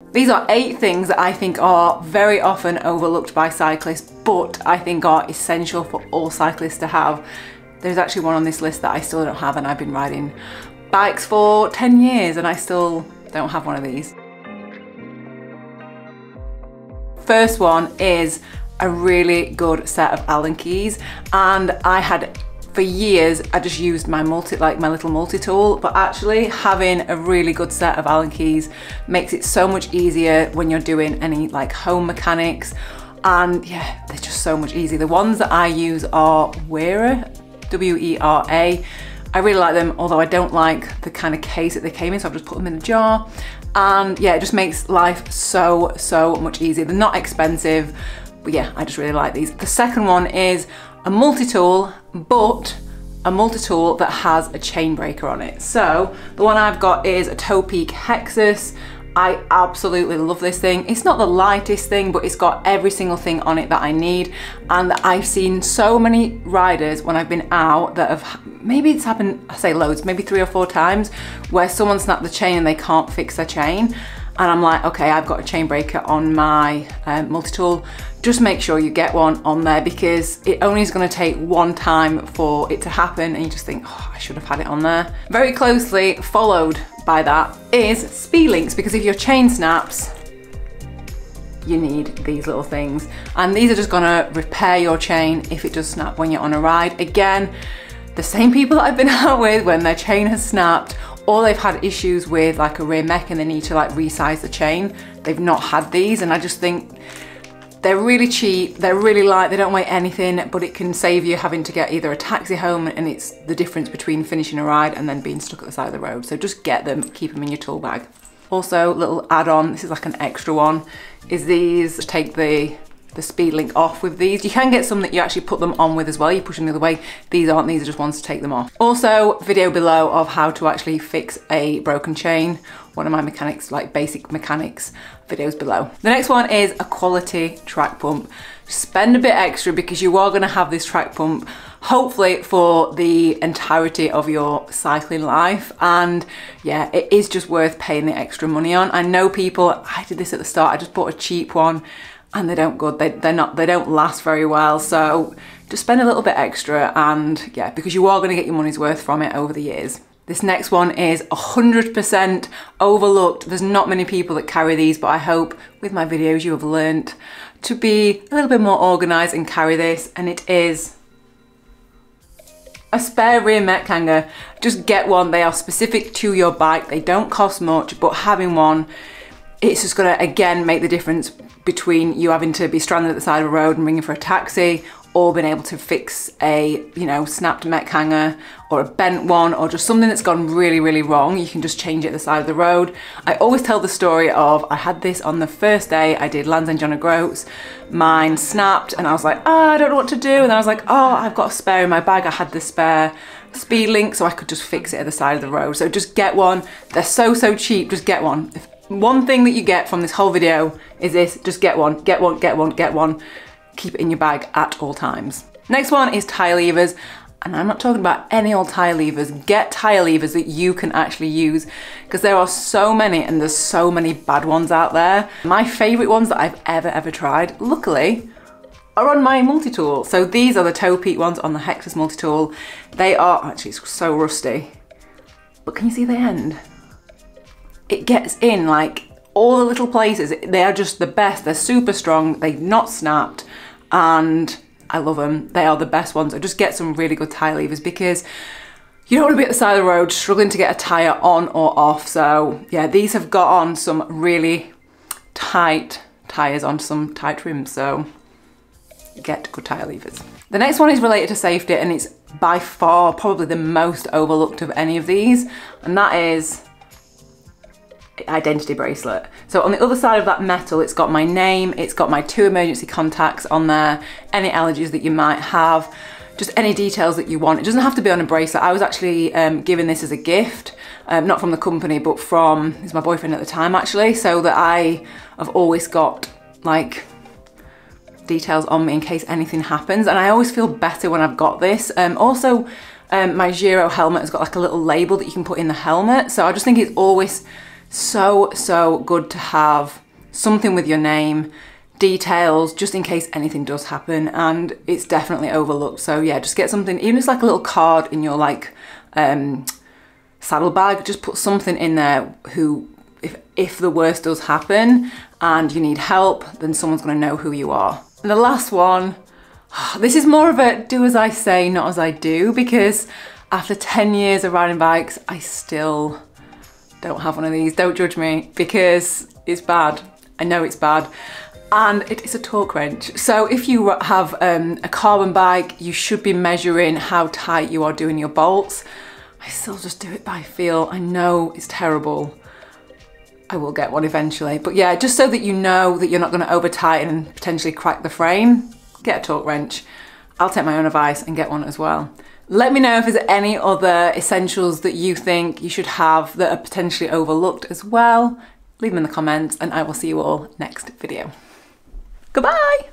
These are 8 things that I think are very often overlooked by cyclists, but I think are essential for all cyclists to have. There's actually one on this list that I still don't have, and I've been riding bikes for 10 years and I still don't have one of these. First one is a really good set of Allen keys, and I had for years I just used my little multi-tool, but actually having a really good set of Allen keys makes it so much easier when you're doing any like home mechanics, and yeah, they're just so much easier. The ones that I use are Wera, W-E-R-A. I really like them, although I don't like the kind of case that they came in, so I've just put them in a jar, and yeah, it just makes life so much easier. They're not expensive, but yeah, I just really like these. The second one is a multi-tool, but a multi-tool that has a chain breaker on it. So the one I've got is a Peak Hexis. I absolutely love this thing. It's not the lightest thing, but it's got every single thing on it that I need. And I've seen so many riders when I've been out that have, maybe it's happened, I say loads, maybe 3 or 4 times, where someone snapped the chain and they can't fix their chain. And I'm like, okay, I've got a chain breaker on my multi-tool. Just make sure you get one on there, because it only is going to take one time for it to happen, and you just think, oh, I should have had it on there. Very closely followed by that is Speedlinks, because if your chain snaps, you need these little things, and these are just going to repair your chain if it does snap when you're on a ride. Again, the same people that I've been out with when their chain has snapped, or they've had issues with like a rear mech and they need to like resize the chain, they've not had these, and I just think they're really cheap, they're really light, they don't weigh anything, but it can save you having to get either a taxi home, and it's the difference between finishing a ride and then being stuck at the side of the road. So just get them, keep them in your tool bag. Also, little add-on, this is like an extra one, is these take the speed link off with these. You can get some that you actually put them on with as well, you push them the other way. These aren't, these are just ones to take them off. Also, video below of how to actually fix a broken chain. One of my mechanics, like basic mechanics videos below. The next one is a quality track pump. Spend a bit extra, because you are gonna have this track pump hopefully for the entirety of your cycling life, and yeah, it is just worth paying the extra money on. I know people, I did this at the start, I just bought a cheap one and they don't good, they don't last very well, so just spend a little bit extra, and yeah, because you are going to get your money's worth from it over the years. This next one is 100% overlooked. There's not many people that carry these, but I hope with my videos you have learnt to be a little bit more organised and carry this, and it is a spare rear mech hanger. Just get one, they are specific to your bike, they don't cost much, but having one, it's just gonna again make the difference between you having to be stranded at the side of a road and ringing for a taxi, or being able to fix a, you know, snapped mech hanger or a bent one, or just something that's gone really wrong. You can just change it at the side of the road. I always tell the story of, I had this on the first day I did Land's End John O'Groats. Mine snapped and I was like, oh, I don't know what to do. And then I was like, oh, I've got a spare in my bag. I had the spare Speedlink, so I could just fix it at the side of the road. So just get one. They're so cheap, just get one. If one thing that you get from this whole video is this, just get one, get one, get one, get one. Keep it in your bag at all times. Next one is tyre levers, and I'm not talking about any old tyre levers. Get tyre levers that you can actually use, because there are so many, and there's so many bad ones out there. My favourite ones that I've ever tried, luckily, are on my multi-tool. So these are the Peak ones on the Hexis multi-tool. They are actually so rusty, but can you see the end? It gets in like all the little places. They are just the best. They're super strong, they've not snapped, and I love them. They are the best ones. So just get some really good tyre levers, because you don't want to be at the side of the road struggling to get a tyre on or off. So yeah, these have got on some really tight tyres on some tight rims, so get good tyre levers. The next one is related to safety, and it's by far probably the most overlooked of any of these, and that is identity bracelet. So on the other side of that metal, it's got my name, it's got my 2 emergency contacts on there, any allergies that you might have, just any details that you want. It doesn't have to be on a bracelet. I was actually given this as a gift, not from the company, but from, he's my boyfriend at the time actually, so that I have always got like details on me in case anything happens, and I always feel better when I've got this. Also, my Giro helmet has got like a little label that you can put in the helmet, so I just think it's always So good to have something with your name, details, just in case anything does happen, and it's definitely overlooked. So yeah, just get something, even if it's like a little card in your like saddlebag, just put something in there who, if the worst does happen and you need help, then someone's going to know who you are. And the last one, this is more of a do as I say, not as I do, because after 10 years of riding bikes, I still don't have one of these. Don't judge me, because it's bad. I know it's bad. And it is a torque wrench. So if you have a carbon bike, you should be measuring how tight you are doing your bolts. I still just do it by feel. I know it's terrible. I will get one eventually. But yeah, just so that you know that you're not going to over tighten and potentially crack the frame, get a torque wrench. I'll take my own advice and get one as well. Let me know if there's any other essentials that you think you should have that are potentially overlooked as well. Leave them in the comments, and I will see you all next video. Goodbye!